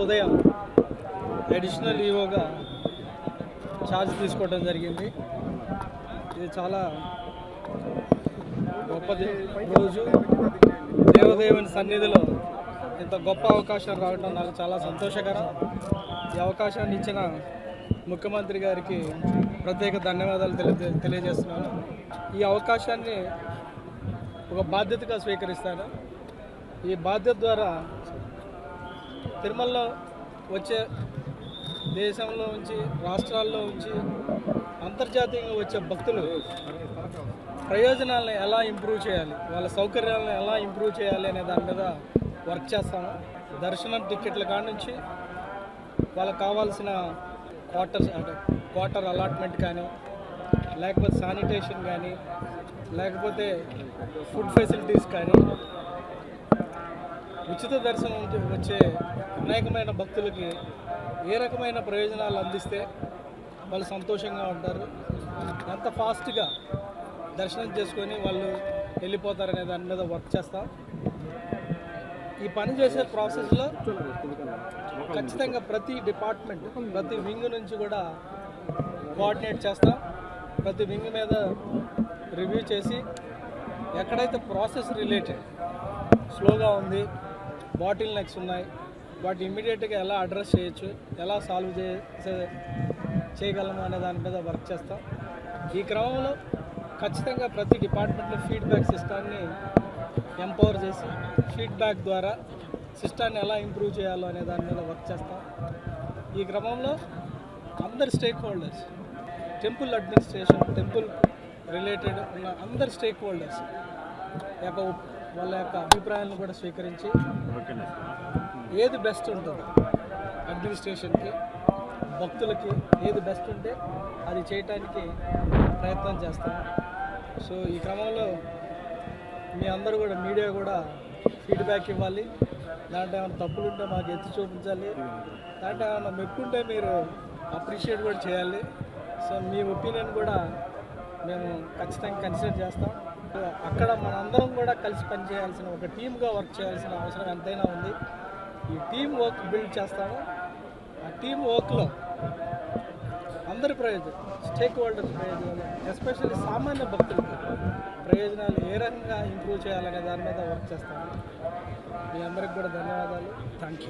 ఉదయం additional ఈఓగా charge తీసుకోవడం జరిగింది. ఇది చాలా గొప్పది రోజు. దేవదేవుని సన్నిధిలో ఇంత గొప్ప అవకాశం రావడం నాకు చాలా సంతోషకరం. ఈ అవకాశాన్ని ఇచ్చిన ముఖ్యమంత్రి గారికి ప్రత్యేక ధన్యవాదాలు తెలియజేస్తున్నాను. ఈ అవకాశాన్ని ఒక బాధ్యతగా స్వీకరిస్తాను. ఈ బాధ్యత ద్వారా తిరుమలలో వచ్చే దేశంలో నుంచి, రాష్ట్రాల్లో నుంచి, అంతర్జాతీయంగా వచ్చే భక్తులు ప్రయోజనాలను ఎలా ఇంప్రూవ్ చేయాలి, వాళ్ళ సౌకర్యాలను ఎలా ఇంప్రూవ్ చేయాలి అనే దాని మీద వర్క్ చేస్తాము. దర్శనం టికెట్ల కాడ నుంచి వాళ్ళకి కావాల్సిన క్వార్టర్ అలాట్మెంట్ కానీ, లేకపోతే శానిటేషన్ కానీ, లేకపోతే ఫుడ్ ఫెసిలిటీస్ కానీ, ఉచిత దర్శనం వచ్చే అనేకమైన భక్తులకి ఏ రకమైన ప్రయోజనాలు అందిస్తే వాళ్ళు సంతోషంగా ఉంటారు, ఎంత ఫాస్ట్గా దర్శనం చేసుకొని వాళ్ళు వెళ్ళిపోతారనే దాని మీద వర్క్ చేస్తాం. ఈ పని చేసే ప్రాసెస్లో ఖచ్చితంగా ప్రతి డిపార్ట్మెంట్, ప్రతి వింగ్ నుంచి కూడా కోఆర్డినేట్ చేస్తాం. ప్రతి వింగ్ మీద రివ్యూ చేసి ఎక్కడైతే ప్రాసెస్ రిలేటెడ్ స్లోగా ఉంది, బాటిల్ నెక్స్ ఉన్నాయి, వాటి ఇమ్మీడియట్గా ఎలా అడ్రస్ చేయొచ్చు, ఎలా సాల్వ్ చేయగలము అనే దాని మీద వర్క్ చేస్తాం. ఈ క్రమంలో ఖచ్చితంగా ప్రతి డిపార్ట్మెంట్లో ఫీడ్బ్యాక్ సిస్టాన్ని ఎంపవర్ చేసి ఫీడ్బ్యాక్ ద్వారా సిస్టాన్ని ఎలా ఇంప్రూవ్ చేయాలో అనే దాని మీద వర్క్ చేస్తాం. ఈ క్రమంలో అందరు stake holders, temple administration, temple related ఉన్న అందరు స్టేక్ హోల్డర్స్ వాళ్ళ యొక్క అభిప్రాయాలను కూడా స్వీకరించి ఏది బెస్ట్ ఉంటుందో అడ్మినిస్ట్రేషన్కి, భక్తులకి ఏది బెస్ట్ ఉంటే అది చేయటానికి ప్రయత్నం చేస్తాం. సో ఈ క్రమంలో మీ అందరూ కూడా, మీడియా కూడా ఫీడ్బ్యాక్ ఇవ్వాలి. దాంట్లో ఏమైనా తప్పులు ఉంటే మాకు ఎత్తి చూపించాలి, దాంట్లో ఏమైనా మెప్పుంటే మీరు అప్రిషియేట్ కూడా చేయాలి. సో మీ ఒపీనియన్ కూడా మేము ఖచ్చితంగా కన్సిడర్ చేస్తాం. అక్కడ మనందరం కూడా కలిసి పనిచేయాల్సిన, ఒక టీమ్గా వర్క్ చేయాల్సిన అవసరం ఎంతైనా ఉంది. ఈ టీం వర్క్ బిల్డ్ చేస్తాము. ఆ టీం వర్క్లో అందరి ప్రయోజనం, స్టేక్ హోల్డర్స్ ప్రయోజనాలు, ఎస్పెషల్లీ సామాన్య భక్తులకి ప్రయోజనాలు ఏ రకంగా ఇంప్రూవ్ చేయాలనే దాని మీద వర్క్ చేస్తాము. మీ అందరికి కూడా ధన్యవాదాలు. Thank you.